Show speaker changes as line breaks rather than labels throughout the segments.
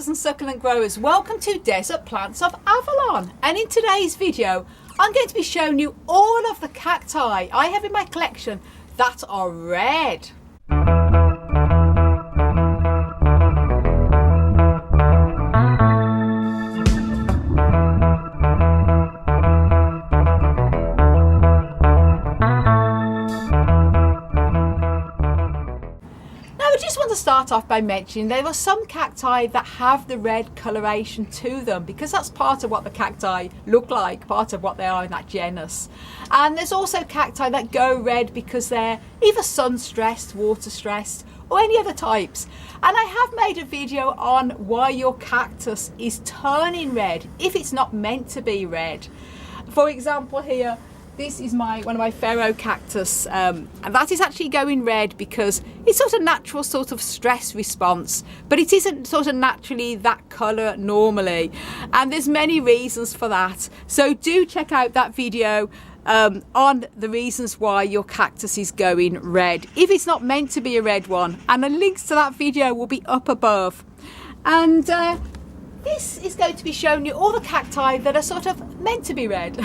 cactus and succulent growers, welcome to Desert Plants of Avalon, and in today's video I'm going to be showing you all of the cacti I have in my collection that are red. Start off by mentioning there are some cacti that have the red coloration to them because that's part of what the cacti look like, part of what they are in that genus. And there's also cacti that go red because they're either sun stressed, water stressed, or any other types. And I have made a video on why your cactus is turning red if it's not meant to be red. For example, here this is one of my pharaoh cactus, and that is actually going red because it's sort of natural sort of stress response, but it isn't sort of naturally that colour normally, and there's many reasons for that. So do check out that video on the reasons why your cactus is going red if it's not meant to be a red one, and the links to that video will be up above. And this is going to be showing you all the cacti that are sort of meant to be red.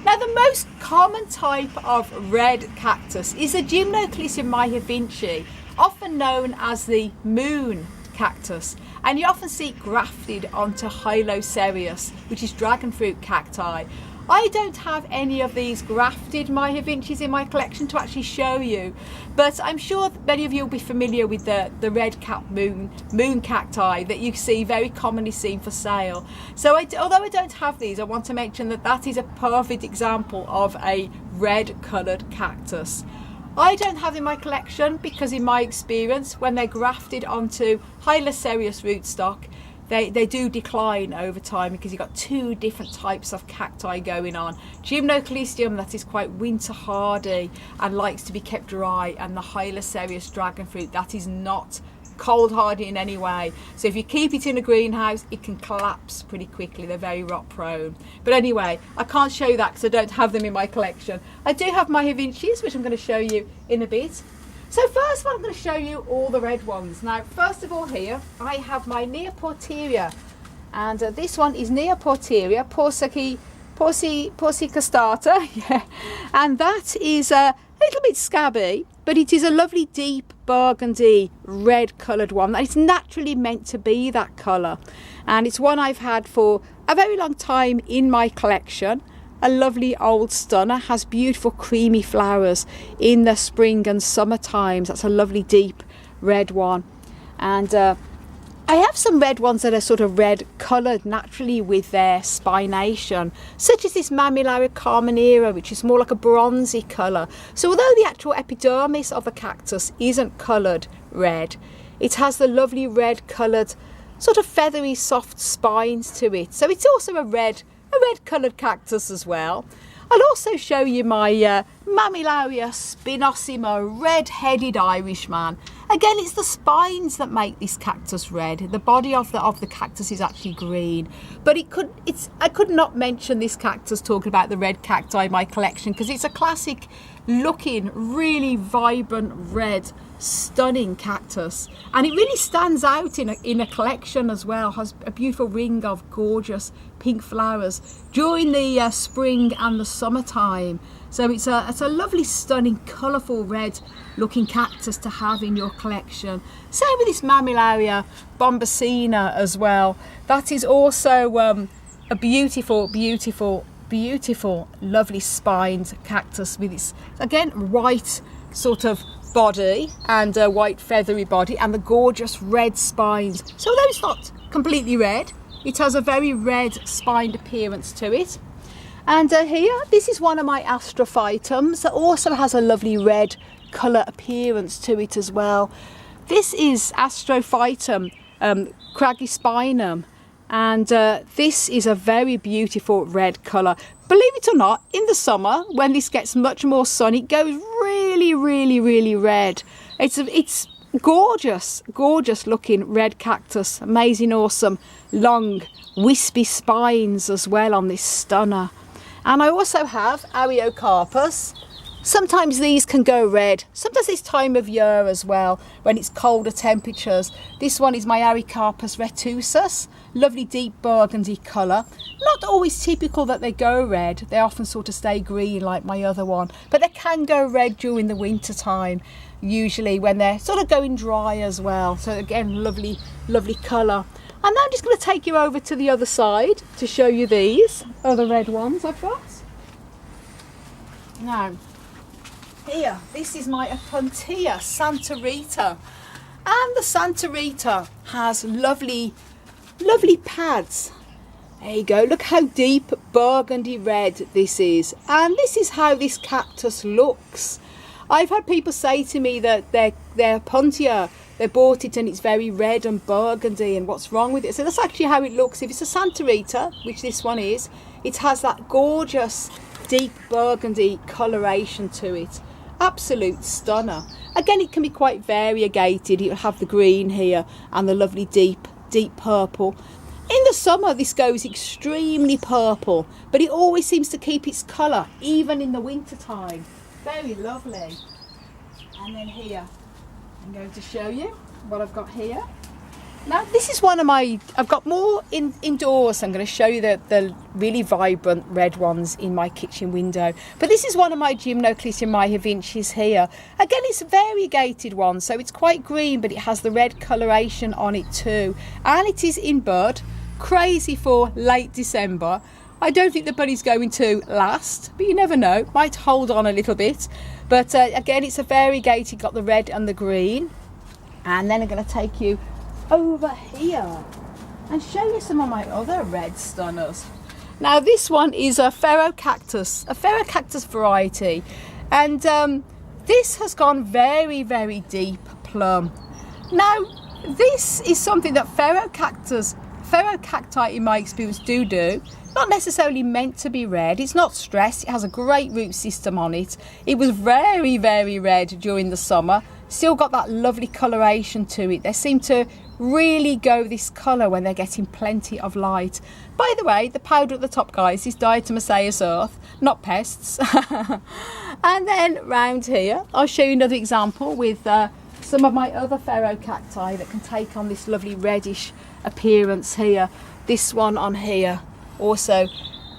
Now, the most common type of red cactus is the Gymnocalcium myhavinci, often known as the moon cactus, and you often see it grafted onto Hylocereus, which is dragon fruit cacti. I don't have any of these grafted myhavincis in my collection to actually show you, but I'm sure many of you will be familiar with the red cap moon cacti that you see very commonly seen for sale. So although I don't have these, I want to mention that that is a perfect example of a red coloured cactus. I don't have them in my collection because in my experience when they're grafted onto Hylocereus rootstock, they do decline over time because you've got two different types of cacti going on. Gymnocalcium, that is quite winter hardy and likes to be kept dry, and the Hylocereus dragon fruit, that is not cold hardy in any way. So if you keep it in a greenhouse, it can collapse pretty quickly. They're very rot prone. But anyway, I can't show you that because I don't have them in my collection. I do have myhavincis, which I'm going to show you in a bit. So first of all, I'm going to show you all the red ones. Now, first of all, here I have my Neoporteria, and this one is Neoporteria porcicastata, yeah, and that is a little bit scabby, but it is a lovely deep burgundy red coloured one that is naturally meant to be that colour, and it's one I've had for a very long time in my collection. A lovely old stunner, has beautiful creamy flowers in the spring and summer times. That's a lovely deep red one. And I have some red ones that are sort of red coloured naturally with their spination, such as this Mammillaria carmenera, which is more like a bronzy colour. So although the actual epidermis of the cactus isn't coloured red, it has the lovely red coloured sort of feathery soft spines to it. So it's also a red coloured cactus as well. I'll also show you my Mammillaria spinosima red-headed Irishman. Again, it's the spines that make this cactus red. The body of the cactus is actually green, but I could not mention this cactus talking about the red cacti in my collection because it's a classic looking, really vibrant red, stunning cactus, and it really stands out in a collection as well. Has a beautiful ring of gorgeous pink flowers during the spring and the summertime. So it's a lovely, stunning, colourful red looking cactus to have in your collection. Same with this Mammillaria bombacina as well. That is also a beautiful lovely spined cactus with its, again, white sort of body and a white feathery body and the gorgeous red spines. So although it's not completely red, it has a very red spined appearance to it. And here, this is one of my astrophytums that also has a lovely red colour appearance to it as well. This is Astrophytum cragispinum, and this is a very beautiful red colour. Believe it or not, in the summer when this gets much more sun, it goes really red. It's gorgeous looking red cactus. Amazing, awesome, long, wispy spines as well on this stunner. And I also have Ariocarpus, Sometimes these can go red, sometimes this time of year as well, when it's colder temperatures. This one is my Arecarpus retusus, lovely deep burgundy colour. Not always typical that they go red, they often sort of stay green like my other one, but they can go red during the winter time, usually when they're sort of going dry as well. So again, lovely, lovely colour. And now I'm just going to take you over to the other side to show you these other red ones I've got. Now, here, this is my Apuntia Santa Rita, and the Santa Rita has lovely, lovely pads. There you go, look how deep burgundy red this is, and this is how this cactus looks. I've had people say to me that their Apuntia, they bought it and it's very red and burgundy and what's wrong with it. So that's actually how it looks. If it's a Santa Rita, which this one is, it has that gorgeous deep burgundy coloration to it. Absolute stunner. Again, it can be quite variegated. You'll have the green here and the lovely deep purple. In the summer this goes extremely purple, but it always seems to keep its colour even in the winter time. Very lovely. And then here I'm going to show you what I've got here. Now this is one of my, I've got more indoors. I'm going to show you the really vibrant red ones in my kitchen window. But this is one of my Gymnoclyssia myhavinces here. Again, it's a variegated one, so it's quite green, but it has the red coloration on it too. And it is in bud, crazy for late December. I don't think the bunny's going to last, but you never know, might hold on a little bit. But again, it's a variegated, got the red and the green. And then I'm going to take you over here and show you some of my other red stunners. Now this one is a Ferrocactus variety, and this has gone very, very deep plum. Now this is something that Ferrocacti in my experience do. Not necessarily meant to be red. It's not stressed. It has a great root system on it. It was very, very red during the summer. Still got that lovely coloration to it. They seem to really go this colour when they're getting plenty of light. By the way, the powder at the top, guys, is diatomaceous earth, not pests. And then round here, I'll show you another example with some of my other Ferrocacti that can take on this lovely reddish appearance here. This one on here also.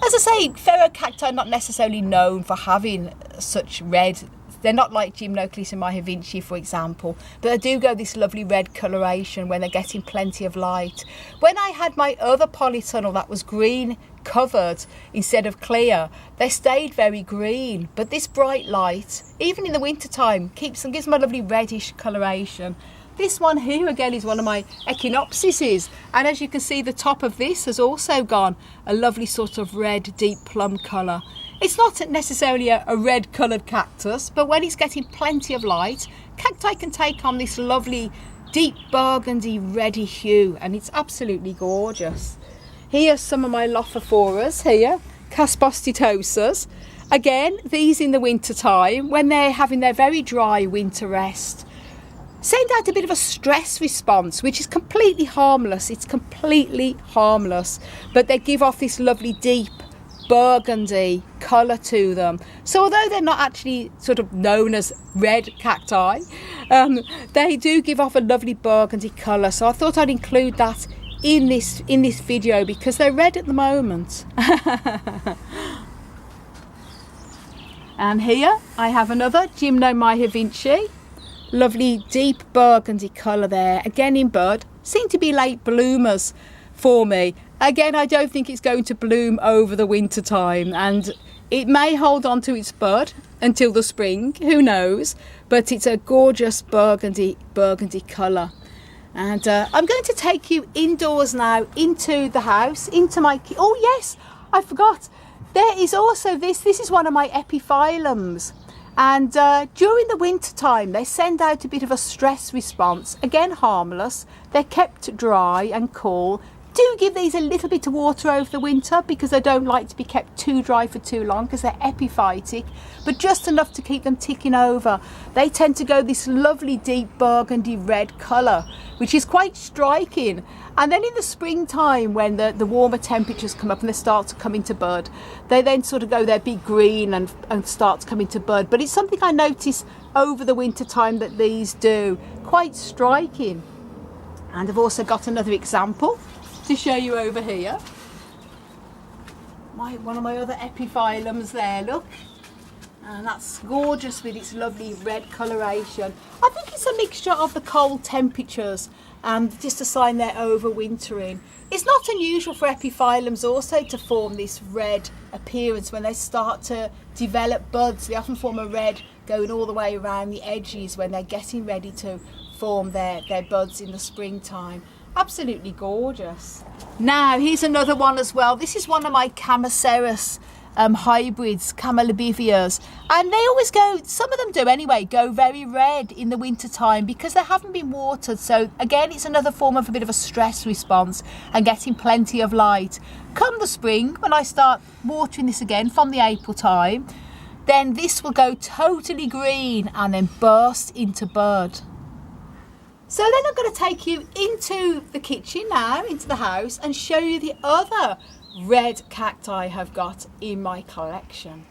As I say, Ferrocacti are not necessarily known for having such red. They're not like Gymnoclyssia myhavinces, for example, but they do go this lovely red coloration when they're getting plenty of light. When I had my other polytunnel that was green covered instead of clear, they stayed very green, but this bright light, even in the winter time, gives them a lovely reddish coloration. This one here again is one of my Echinopsises, and as you can see, the top of this has also gone a lovely sort of red deep plum colour. It's not necessarily a red coloured cactus, but when it's getting plenty of light, cacti can take on this lovely deep burgundy reddy hue, and it's absolutely gorgeous. Here's some of my Lophophoras here, Caspostitosas. Again, these in the winter time, when they're having their very dry winter rest, send out a bit of a stress response, which is completely harmless. It's completely harmless, but they give off this lovely deep burgundy colour to them. So although they're not actually sort of known as red cacti, they do give off a lovely burgundy colour. So I thought I'd include that in this video because they're red at the moment. And here I have another Gymnomyhavinces. Lovely deep burgundy colour there, again in bud. Seem to be late bloomers for me. Again, I don't think it's going to bloom over the winter time, and it may hold on to its bud until the spring, who knows, but it's a gorgeous burgundy colour. And I'm going to take you indoors now into the house, into my oh yes, I forgot, there is also this is one of my epiphyllums. And during the winter time they send out a bit of a stress response, again harmless. They're kept dry and cool, Do give these a little bit of water over the winter because they don't like to be kept too dry for too long because they're epiphytic, but just enough to keep them ticking over. They tend to go this lovely deep burgundy red colour, which is quite striking. And then in the springtime, when the warmer temperatures come up and they start to come into bud, they then sort of go their big green and start to come into bud. But it's something I notice over the winter time that these do. Quite striking. And I've also got another example to show you over here. One of my other epiphyllums there, look. And that's gorgeous with its lovely red coloration. I think it's a mixture of the cold temperatures and just a sign they're overwintering. It's not unusual for epiphyllums also to form this red appearance when they start to develop buds. They often form a red going all the way around the edges when they're getting ready to form their buds in the springtime. Absolutely gorgeous. Now here's another one as well. This is one of my Camaceras hybrids, Camellibivias, and they always go, some of them do anyway, go very red in the winter time because they haven't been watered. So again, it's another form of a bit of a stress response and getting plenty of light. Come the spring, when I start watering this again from the April time, then this will go totally green and then burst into bud. So then I'm going to take you into the kitchen now, into the house, and show you the other red cacti I have got in my collection.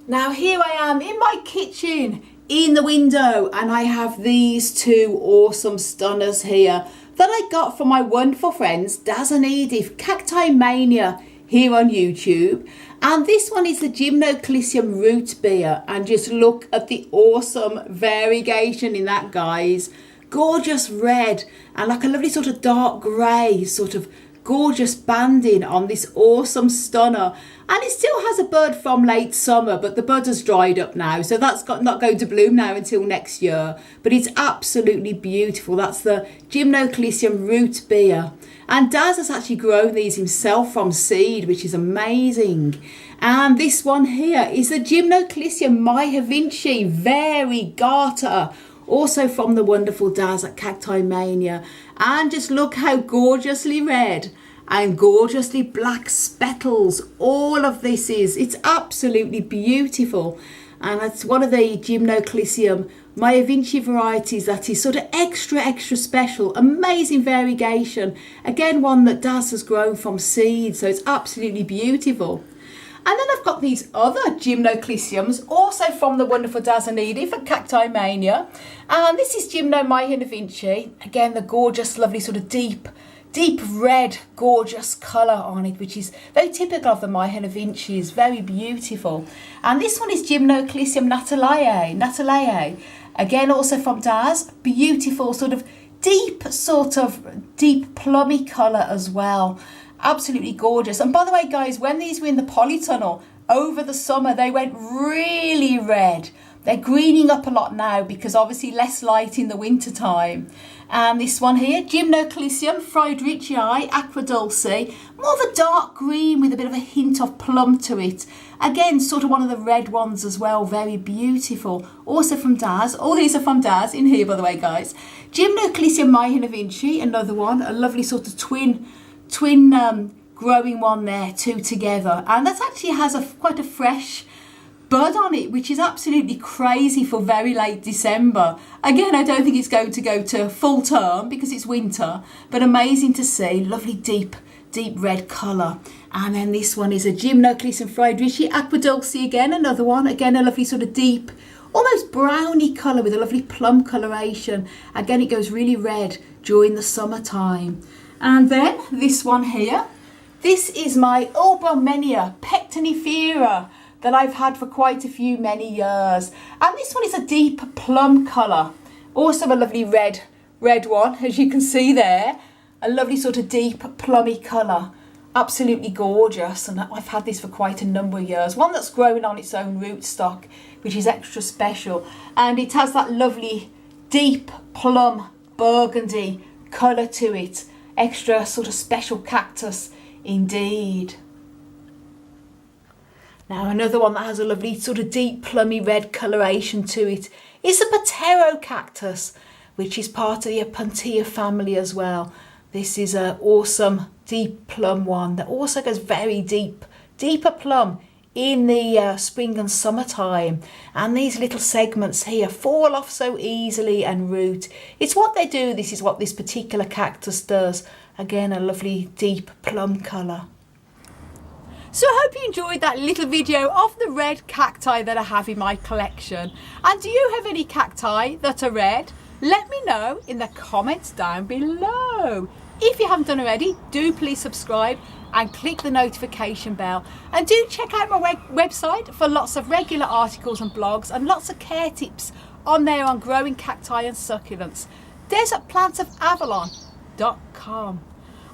Now here I am in my kitchen, in the window, and I have these two awesome stunners here that I got from my wonderful friends Daz and Edith, Cacti Mania, here on YouTube. And this one is the Gymnocalcium root beer, and just look at the awesome variegation in that, guys. Gorgeous red and like a lovely sort of dark grey, sort of gorgeous banding on this awesome stunner. And it still has a bud from late summer, but the bud has dried up now, so that's not going to bloom now until next year. But it's absolutely beautiful. That's the Gymnocalcium root beer. And Daz has actually grown these himself from seed, which is amazing. And this one here is the Gymnocalcium Myhavinci Variegata, also from the wonderful Daz at Cacti Mania. And just look how gorgeously red and gorgeously black speckles all of this is. It's absolutely beautiful. And it's one of the Gymnocalcium Myhavinci varieties that is sort of extra special. Amazing variegation. Again, one that Daz has grown from seed, so it's absolutely beautiful. And then I've got these other Gymnocalciums, also from the wonderful Daz and Edith at Cacti Mania. And this is Gymno Myhavinci. Again, the gorgeous, lovely sort of deep red, gorgeous colour on it, which is very typical of the Myhavincis, very beautiful. And this one is Gymnocalcium Natalae. Again, also from Daz, beautiful sort of deep plummy colour as well. Absolutely gorgeous. And by the way, guys, when these were in the polytunnel over the summer, they went really red. They're greening up a lot now because obviously less light in the winter time. And this one here, Gymnocalcium Friedrichii Aquadulce, more of a dark green with a bit of a hint of plum to it. Again, sort of one of the red ones as well, very beautiful. Also from Daz. All these are from Daz in here, by the way, guys. Gymnocalcium Myhavinci, another one, a lovely sort of twin growing one there, two together. And that actually has quite a fresh bud on it, which is absolutely crazy for very late December. Again, I don't think it's going to go to full term because it's winter, but amazing to see. Lovely deep red colour. And then this one is a Gymnocalcium Friedrichii Aquadulce, again another one, again a lovely sort of deep, almost browny colour with a lovely plum coloration. Again, it goes really red during the summertime. And then this one here, this is my Obermenia pectinifera that I've had for quite many years. And this one is a deep plum colour. Also a lovely red one, as you can see there. A lovely sort of deep plummy colour. Absolutely gorgeous. And I've had this for quite a number of years. One that's growing on its own rootstock, which is extra special. And it has that lovely deep plum burgundy colour to it. Extra sort of special cactus indeed. Now another one that has a lovely sort of deep plummy red coloration to it is the Patero cactus. which is part of the Opuntia family as well. This is an awesome deep plum one that also goes very deep, deeper plum in the spring and summertime. And these little segments here fall off so easily and root. It's what they do. This is what this particular cactus does. Again, a lovely deep plum colour. So I hope you enjoyed that little video of the red cacti that I have in my collection. And do you have any cacti that are red? Let me know in the comments down below. If you haven't done already, do please subscribe and click the notification bell. And do check out my website for lots of regular articles and blogs and lots of care tips on there on growing cacti and succulents. desertplantsofavalon.com.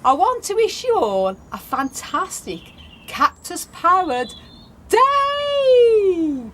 I want to wish you all a fantastic cactus powered day!